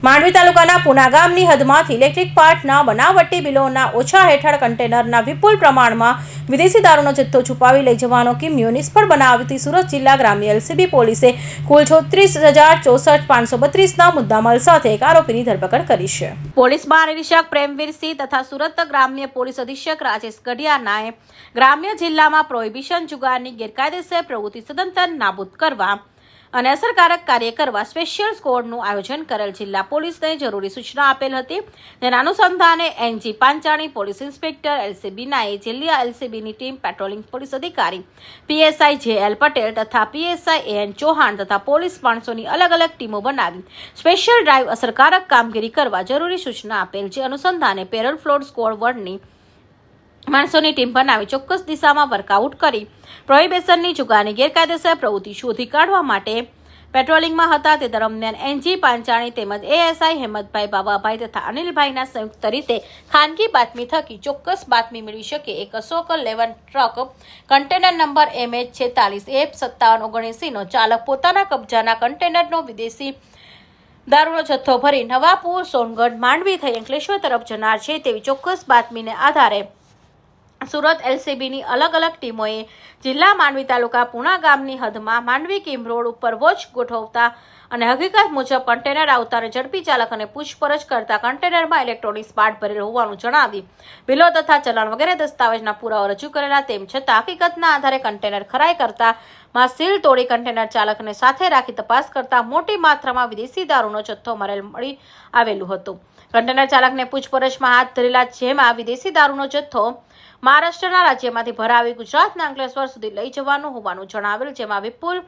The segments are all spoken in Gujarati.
માંડવી તાલુકાના પુના ગામની હદમાંથી ઇલેક્ટ્રિક પાર્ટના બનાવટી બિલોના ઓછા હેઠળ કન્ટેનરના વિપુલ પ્રમાણમાં વિદેશી દારૂનો જથ્થો છુપાવી લઈ જવાનો કિમિયો નિષ્ફળ બનાવતી સુરત જિલ્લા ગ્રામ્ય એલસીબી પોલીસે કુલ 36,64,532ના મુદ્દામાલ સાથે એક આરોપીની ધરપકડ કરી છે. પોલીસ મહાનિરીક્ષક પ્રેમવીરસિંહ તથા સુરત ગ્રામ્ય પોલીસ અધિક્ષક રાજેશ ગઢિયાનાએ ગ્રામ્ય જિલ્લામાં પ્રોહિબિશન જુગારની ગેરકાયદેસર પ્રવૃત્તિ સદંતર નાબૂદ કરવા અને અસરકારક કાર્ય કરવા સ્પેશિયલ સ્કોડનું આયોજન કરેલ જિલ્લા પોલીસને જરૂરી સૂચના આપેલ હતી. જેના અનુસંધાને એનજી પાંચાણી, પોલીસ ઇન્સ્પેક્ટર એલસીબીનાએ જિલ્લા એલસીબીની ટીમ, પેટ્રોલિંગ પોલીસ અધિકારી પીએસઆઈ જે.એલ. પટેલ તથા પીએસઆઈ એ.એન. ચૌહાણ તથા પોલીસ માણસોની અલગ અલગ ટીમો બનાવી સ્પેશિયલ ડ્રાઈવ અસરકારક કામગીરી કરવા જરૂરી સૂચના આપેલ. જે અનુસંધાને પેરોલ ફ્લોર સ્કોડ વર્ડની માણસોની ટીમ બનાવી ચોક્કસ દિશામાં વર્કઆઉટ કરી પ્રોહિબિશનની જુગારની ગેરકાયદેસર પ્રવૃત્તિ શોધી કાઢવા માટે પેટ્રોલિંગમાં હતા. તે દરમિયાન એનજી પાંચાણી તેમજ એએસઆઈ હેમંતભાઈ, બાબાભાઈ તથા અનિલભાઈના સંયુક્ત રીતે ખાનગી બાતમી થકી ચોક્કસ બાતમી મેળવી શકે એક અશોક લેવન ટ્રક કન્ટેનર નંબર MH46F5779નો ચાલક પોતાના કબજાના કન્ટેનરનો વિદેશી દારૂનો જથ્થો ભરી નવાપુર, સોનગઢ, માંડવી થઈ અંકલેશ્વર તરફ જનાર છે તેવી ચોક્કસ બાતમીને આધારે સુરત એલસીબીની અલગ અલગ ટીમોએ જિલ્લા માંડવી તાલુકા પુના ગામની હદમાં માંડવી કિમ રોડ ઉપર વોચ ગોઠવતા અને હકીકત મુજબ કન્ટેનર આવતા ઝડપી ચાલક અને પૂછપરછ કરતા કન્ટેનરમાં ઇલેક્ટ્રોનિક્સ પાર્ટ ભરેલ હોવાનું જણાવી બિલો તથા ચલણ વગેરે દસ્તાવેજના પુરાવા રજૂ કરેલા. તેમ છતાં હકીકતના આધારે કન્ટેનર ખરાઈ કરતા માં સીલ તોડી કન્ટેનર ચાલકને સાથે રાખી તપાસ કરતા મોટી માત્રામાં વિદેશી દારૂનો જથ્થો મળી આવેલું હતું. કન્ટેનર ચાલકને પૂછપરછમાં હાથ ધરેલા, જેમાં વિદેશી દારૂનો જથ્થો મહારાષ્ટ્રના રાજ્યમાંથી ભરાવી ગુજરાતના અંકલેશ્વર સુધી લઈ જવાનું હોવાનું જણાવેલ. જેમાં વિપુલ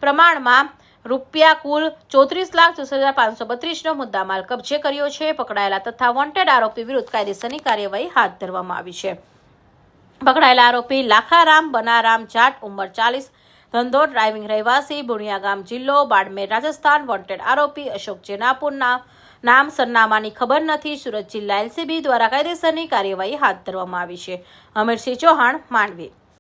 પ્રમાણમાં રૂપિયા કુલ 34,64,532નો મુદ્દામાલ કબજે કર્યો છે. પકડાયેલા તથા વોન્ટેડ આરોપી વિરુદ્ધ કાયદેસરની કાર્યવાહી હાથ ધરવામાં આવી છે. પકડાયેલા આરોપી લાખારામ બનારામ જાટ, ઉંમર 40, ધંધો ડ્રાઇવિંગ, રહેવાસી બુણિયા ગામ, જિલ્લો બાડમેર, રાજસ્થાન. વોન્ટેડ આરોપી અશોક જેનાપુરના નામ સરનામાની ખબર નથી. સુરત જિલ્લા એલસીબી દ્વારા કાયદેસરની કાર્યવાહી હાથ ધરવામાં આવી છે. અમીરસિંહ ચૌહાણ, માંડવી.